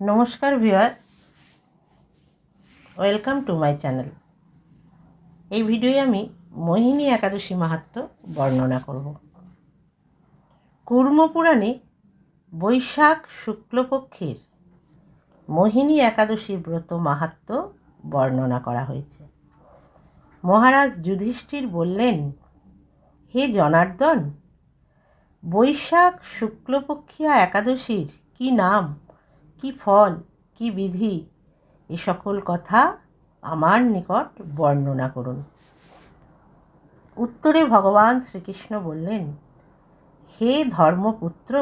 নমস্কার viewer, welcome to my channel. এই ভিডিওয়ে আমি মোহিনী একাদশী মাহাত্ম্য বর্ণনা করব। কুর্ম পুরাণে বৈশাখ শুক্লপক্ষের মোহিনী একাদশী ব্রত মাহাত্ম্য বর্ণনা করা হয়েছে। মহারাজ যুধিষ্ঠির বললেন, হে জনার্দন, বৈশাখ শুক্লপক্ষিয়া একাদশীর কি নাম, কি ফল, কি বিধি, এ সকল কথা আমার নিকট বর্ণনা করুন। উত্তরে ভগবান শ্রীকৃষ্ণ বললেন, হে ধর্মপুত্র,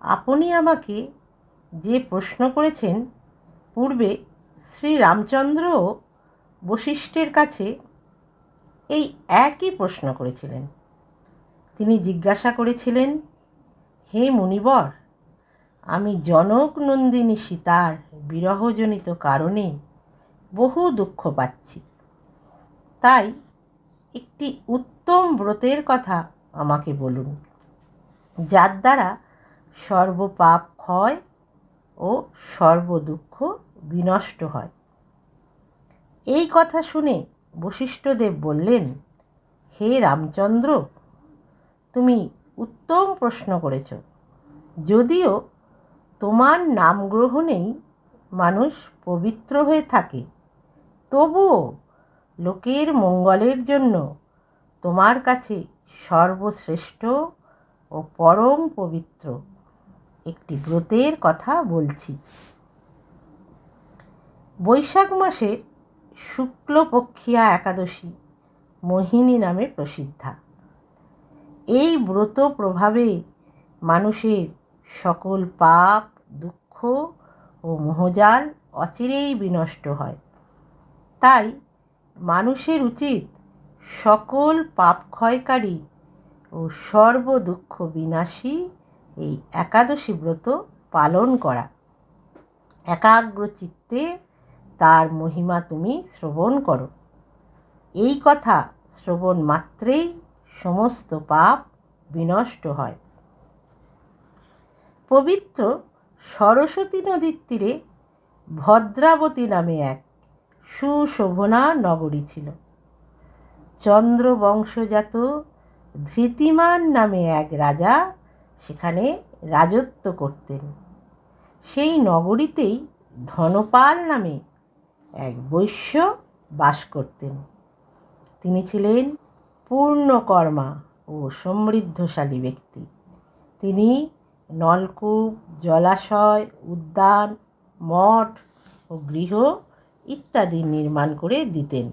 আপনি আমাকে যে প্রশ্ন করেছেন, পূর্বে শ্রী রামচন্দ্রও বশিষ্ঠের কাছে এই একই প্রশ্ন করেছিলেন। তিনি জিজ্ঞাসা করেছিলেন, হে মুনিবর, আমি জনক নন্দিনী সীতার বিরহজনিত কারণে বহু দুঃখ পাচ্ছি, তাই একটি উত্তম ব্রতের কথা আমাকে বলুন, যার দ্বারা সর্বপাপ ক্ষয় ও সর্বদুঃখ বিনষ্ট হয়। এই কথা শুনে বশিষ্ঠদেব বললেন, হে রামচন্দ্র, তুমি উত্তম প্রশ্ন করেছ। যদিও তোমার নাম গ্রহণেই মানুষ পবিত্র হয়ে থাকে, তবুও লোকের মঙ্গলের জন্য তোমার কাছে সর্বশ্রেষ্ঠ ও পরম পবিত্র একটি ব্রতের কথা বলছি। বৈশাখ মাসের শুক্লপক্ষিয়া একাদশী মোহিনী নামে প্রসিদ্ধা। এই ব্রত প্রভাবে মানুষের সকল পাপ, দুঃখ ও মোহজাল অচিরেই বিনষ্ট হয়। তাই মানুষের উচিত সকল পাপ ক্ষয়কারী ও সর্বদুঃখ বিনাশী এই একাদশী ব্রত পালন করা। একাগ্র চিত্তে তার মহিমা তুমি শ্রবণ করো। এই কথা শ্রবণ মাত্রেই সমস্ত পাপ বিনষ্ট হয়। পবিত্র সরস্বতী নদীর তীরে ভদ্রাবতী নামে এক সুশোভনা নগরী ছিল। চন্দ্রবংশজাত ধৃতিমান নামে এক রাজা সেখানে রাজত্ব করতেন। সেই নগরীতেই ধনপাল নামে এক বৈশ্য বাস করতেন। তিনি ছিলেন পূর্ণকর্মা ও সমৃদ্ধশালী ব্যক্তি। তিনি নলকূপ, জলাশয়, উদ্যান, মঠ ও গৃহ ইত্যাদি নির্মাণ করে দিতেন।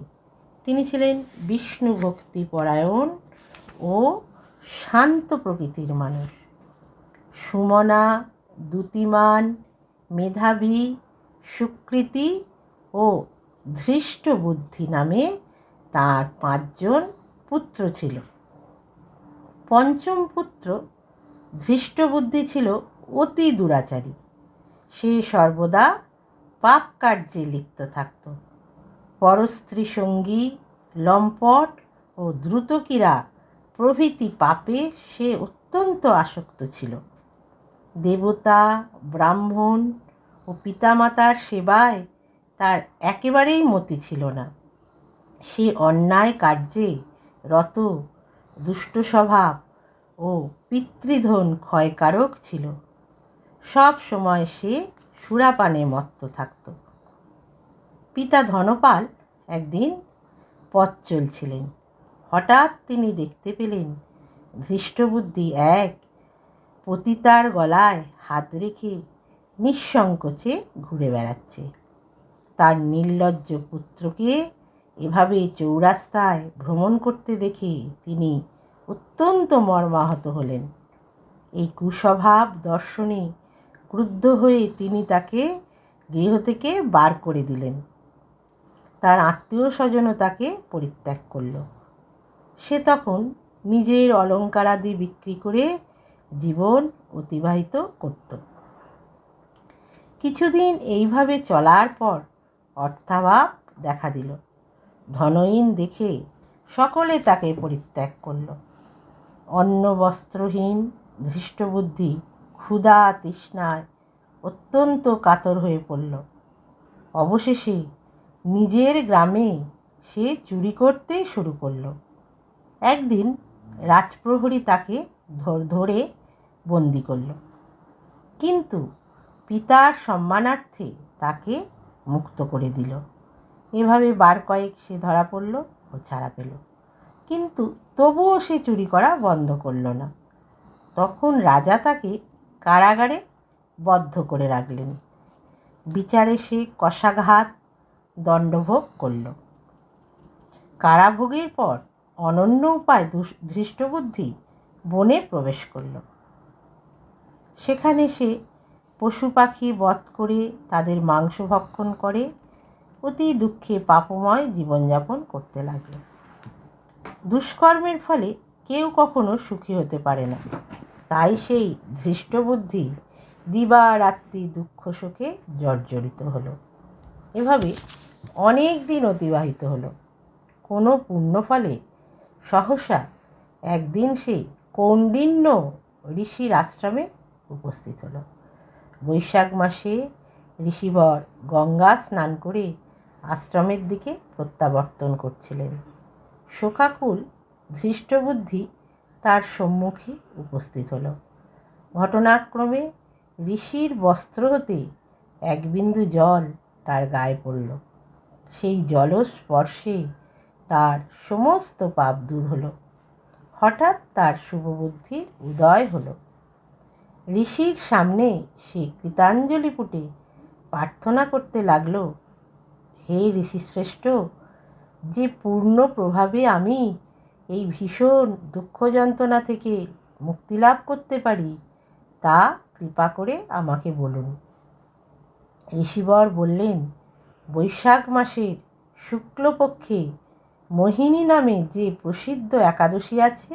তিনি ছিলেন বিষ্ণু ভক্তি পরায়ণ ও শান্ত প্রকৃতির মানুষ। সুমনা, দ্যুতিমান, মেধাবী, সুকৃতি ও ধৃষ্টবুদ্ধি নামে তাঁর 5 জন পুত্র ছিল। পঞ্চম পুত্র ধৃষ্টবুদ্ধি ছিল অতি দুরাচারী। সে সর্বদা পাপ কার্যে লিপ্ত থাকত। পরস্ত্রী সঙ্গী, লম্পট ও দ্রুতক্রীড়া প্রভৃতি পাপে সে অত্যন্ত আসক্ত ছিল। দেবতা, ব্রাহ্মণ ও পিতামাতার সেবায় তার একেবারেই মতি ছিল না। সে অন্যায় কার্যে রত, দুষ্ট স্বভাব ও পিতৃধন ক্ষয়কারক ছিল। সব সময় সে সুরাপানে মত্ত থাকত। পিতা ধনপাল একদিন পথ চলছিলেন। হঠাৎ তিনি দেখতে পেলেন ধৃষ্টবুদ্ধি এক পতিতার গলায় হাত রেখে নিঃসংকোচে ঘুরে বেড়াচ্ছে। তার নির্লজ্জ পুত্রকে এভাবে চৌরাস্তায় ভ্রমণ করতে দেখে তিনি অত্যন্ত মর্মাহত হলেন। এই কুস্বভাব দর্শনে ক্রুদ্ধ হয়ে তিনি তাকে গৃহ থেকে বার করে দিলেন। তার আত্মীয় স্বজনও তাকে পরিত্যাগ করল। সে তখন নিজের অলঙ্কারাদি বিক্রি করে জীবন অতিবাহিত করত। কিছুদিন এইভাবে চলার পর অর্থাভাব দেখা দিল। ধনহীন দেখে সকলে তাকে পরিত্যাগ করল। অন্ন বস্ত্রহীন ধৃষ্টবুদ্ধি ক্ষুধা তৃষ্ণায় অত্যন্ত কাতর হয়ে পড়ল। অবশেষে নিজের গ্রামে সে চুরি করতে শুরু করল। একদিন রাজপ্রহরী তাকে ধরে বন্দি করল, কিন্তু পিতার সম্মানার্থে তাকে মুক্ত করে দিল। এভাবে বার কয়েক সে ধরা পড়ল ও ছাড়া পেল, কিন্তু তবুও সে চুরি করা বন্ধ করল না। তখন রাজা তাকে কারাগারে বদ্ধ করে রাখলেন। বিচারে সে কশাঘাত দণ্ডভোগ করল। কারাভোগের পর অনন্য উপায় ধৃষ্টবুদ্ধি বনে প্রবেশ করল। সেখানে সে পশু পাখি বধ করে তাদের মাংস ভক্ষণ করে অতি দুঃখে পাপময় জীবনযাপন করতে লাগল। দুষ্কর্মের ফলে কেউ কখনো সুখী হতে পারে না, তাই সেই ধৃষ্টবুদ্ধি দিবারাত্রি দুঃখ শোকে জর্জরিত হলো। এভাবে অনেক দিন অতিবাহিত হলো। কোনো পুণ্যফলে সহসা একদিন সে কৌণ্ডিন্য ঋষির আশ্রমে উপস্থিত হলো। বৈশাখ মাসে ঋষিবর গঙ্গা স্নান করে আশ্রমের দিকে প্রত্যাবর্তন করছিলেন। শোকাকুল ধৃষ্টবুদ্ধি তার সম্মুখে উপস্থিত হলো। ঘটনাক্রমে ঋষির বস্ত্র হতে এক বিন্দু জল তার গায়ে পড়ল। সেই জলস্পর্শে তার সমস্ত পাপ দূর হলো। হঠাৎ তার শুভবুদ্ধির উদয় হলো। ঋষির সামনে সে কৃতাঞ্জলি পুটে প্রার্থনা করতে লাগল, হে ঋষিশ্রেষ্ঠ, যে পূর্ণ প্রভাবে আমি এই ভীষণ দুঃখ যন্ত্রণা থেকে মুক্তি লাভ করতে পারি তা কৃপা করে আমাকে বলুন। ঋষিবর বললেন, বৈশাখ মাসের শুক্লপক্ষে মোহিনী নামে যে প্রসিদ্ধ একাদশী আছে,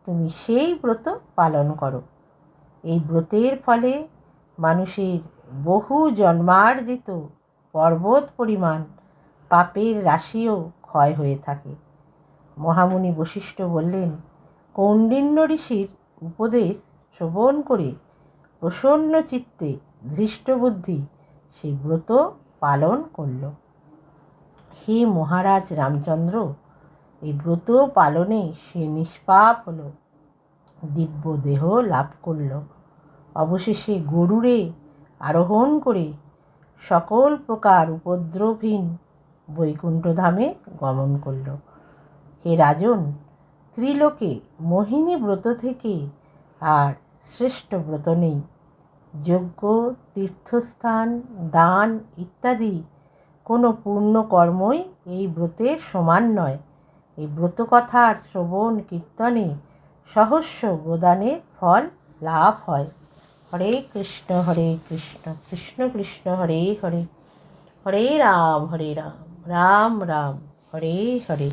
তুমি সেই ব্রত পালন করো। এই ব্রতের ফলে মানুষের বহু জন্মার্জিত পর্বত পরিমাণ পাপের রাশিও ক্ষয় হয়ে থাকে। মহামুনি বশিষ্ঠ বললেন, কৌণ্ডিন্য ঋষির উপদেশ শ্রবণ করে প্রসন্ন চিত্তে ধৃষ্টবুদ্ধি সেই ব্রত পালন করল। হে মহারাজ রামচন্দ্র, এই ব্রত পালনে সে নিষ্পাপ হল, দিব্য দেহ লাভ করল। অবশেষে গরুড়ে আরোহণ করে সকল প্রকার উপদ্রবহীন বৈকুণ্ঠধামে গমন করল। হে রাজন, ত্রিলোকে মোহিনী ব্রত থেকে আর শ্রেষ্ঠ ব্রত নেই। যজ্ঞ, তীর্থস্থান, দান ইত্যাদি কোনো পূর্ণ কর্মই এই ব্রতের সমান নয়। এই ব্রত কথার শ্রবণ কীর্তনে সহস্র গোদানের ফল লাভ হয়। হরে কৃষ্ণ কৃষ্ণ কৃষ্ণ হরে হরে, হরে রাম রাম রাম হরে হরে।